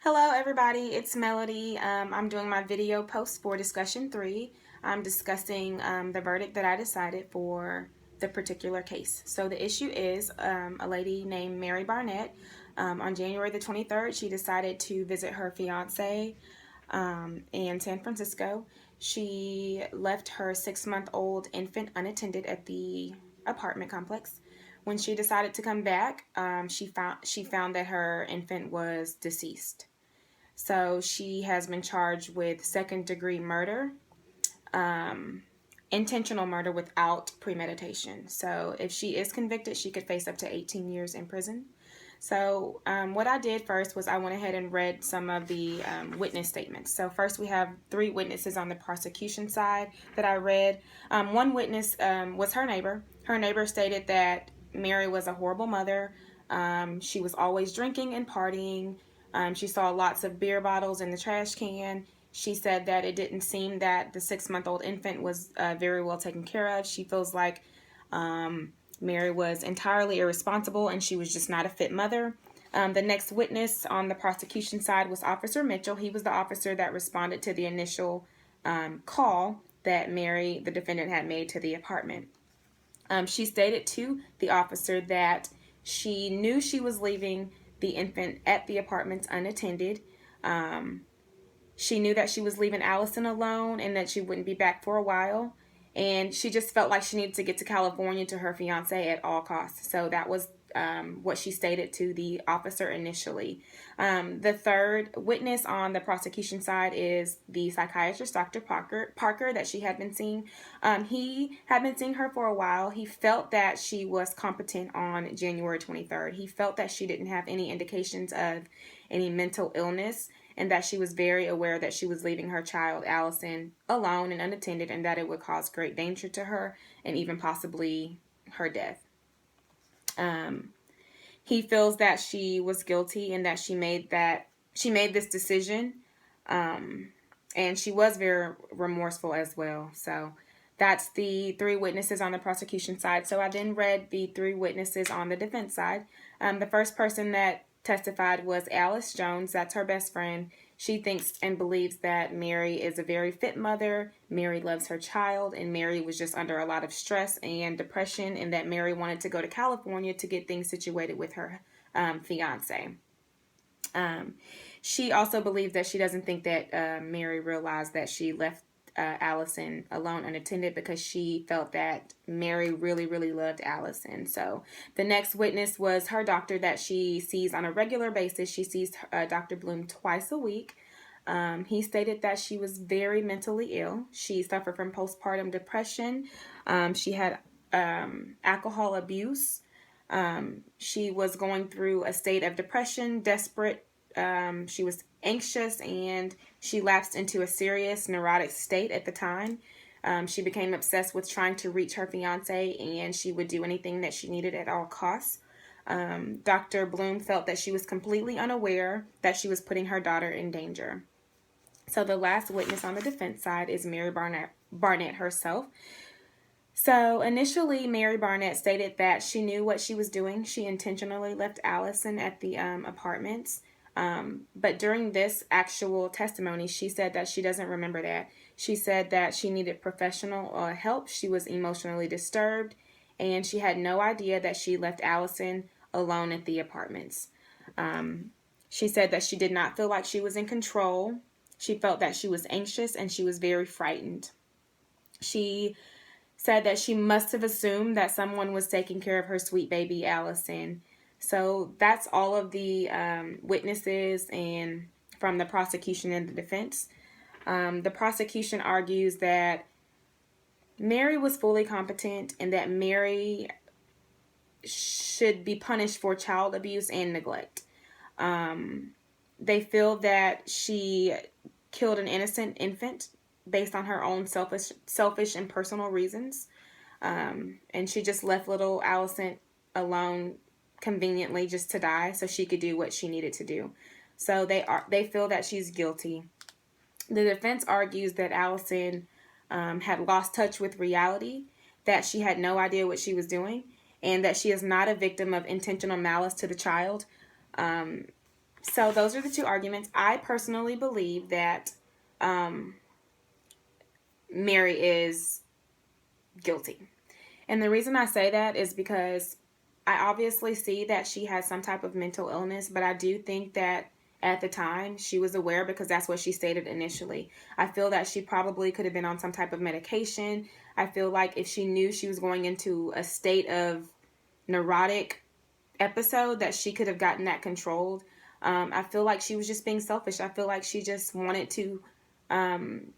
Hello everybody, it's Melody. I'm doing my video post for discussion 3. I'm discussing the verdict that I decided for the particular case. So the issue is a lady named Mary Barnett. On January the 23rd, she decided to visit her fiance in San Francisco. She left her 6-month-old infant unattended at the apartment complex. When she decided to come back, she found that her infant was deceased. So she has been charged with second-degree murder, intentional murder without premeditation. So if she is convicted, she could face up to 18 years in prison. So what I did first was I went ahead and read some of the witness statements. So first we have 3 witnesses on the prosecution side that I read. One witness was her neighbor. Her neighbor stated that Mary was a horrible mother. She was always drinking and partying. She saw lots of beer bottles in the trash can. She said that it didn't seem that the 6-month-old infant was very well taken care of. She feels like Mary was entirely irresponsible and she was just not a fit mother. The next witness on the prosecution side was Officer Mitchell. He was the officer that responded to the initial call that Mary, the defendant, had made to the apartment. She stated to the officer that she knew she was leaving the infant at the apartments unattended. She knew that she was leaving Allison alone and that she wouldn't be back for a while. And she just felt like she needed to get to California to her fiance at all costs. So that was what she stated to the officer initially. The third witness on the prosecution side is the psychiatrist, Dr. Parker, that she had been seeing. He had been seeing her for a while. He felt that she was competent on January 23rd. He felt that she didn't have any indications of any mental illness, and that she was very aware that she was leaving her child, Allison, alone and unattended, and that it would cause great danger to her and even possibly her death. He feels that she was guilty and that she made this decision, and she was very remorseful as well. So that's the 3 witnesses on the prosecution side. So I then read the 3 witnesses on the defense side. The first person that testified was Alice Jones. That's her best friend. She thinks and believes that Mary is a very fit mother. Mary loves her child, and Mary was just under a lot of stress and depression, and that Mary wanted to go to California to get things situated with her fiance. She also believes that she doesn't think that Mary realized that she left Allison alone unattended because she felt that Mary really, really loved Allison. So the next witness was her doctor that she sees on a regular basis. She sees Dr. Bloom twice a week. He stated that she was very mentally ill. She suffered from postpartum depression. She had alcohol abuse. She was going through a state of depression, desperate. She was anxious, and she lapsed into a serious neurotic state at the time. She became obsessed with trying to reach her fiance, and she would do anything that she needed at all costs. Dr. Bloom felt that she was completely unaware that she was putting her daughter in danger. So the last witness on the defense side is Mary Barnett herself. So initially, Mary Barnett stated that she knew what she was doing. She intentionally left Allison at the apartments. But during this actual testimony, she said that she doesn't remember that. She said that she needed professional help. She was emotionally disturbed, and she had no idea that she left Allison alone at the apartments. She said that she did not feel like she was in control. She felt that she was anxious and she was very frightened. She said that she must have assumed that someone was taking care of her sweet baby Allison. So that's all of the witnesses and from the prosecution and the defense. The prosecution argues that Mary was fully competent and that Mary should be punished for child abuse and neglect. They feel that she killed an innocent infant based on her own selfish and personal reasons. And she just left little Allison alone conveniently just to die so she could do what she needed to do. So they feel that she's guilty. The defense argues that Allison had lost touch with reality, that she had no idea what she was doing, and that she is not a victim of intentional malice to the child. So those are the two arguments. I personally believe that um, Mary is guilty. And the reason I say that is because I obviously see that she has some type of mental illness, but I do think that at the time she was aware because that's what she stated initially. I feel that she probably could have been on some type of medication. I feel like if she knew she was going into a state of neurotic episode, that she could have gotten that controlled. I feel like she was just being selfish. I feel like she just wanted to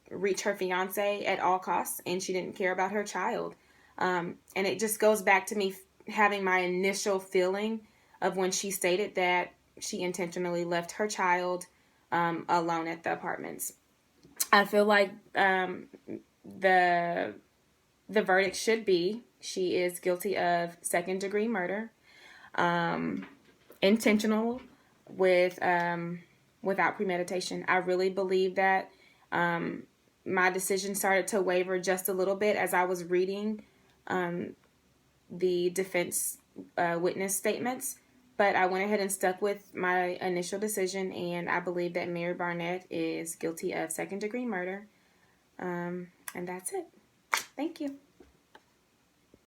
reach her fiance at all costs, and she didn't care about her child. And it just goes back to me having my initial feeling of when she stated that she intentionally left her child alone at the apartments. I feel like the the verdict should be she is guilty of second degree murder, intentional with without premeditation. I really believe that. My decision started to waver just a little bit as I was reading the defense witness statements, but I went ahead and stuck with my initial decision, and I believe that Mary Barnett is guilty of second degree murder. And that's it. Thank you.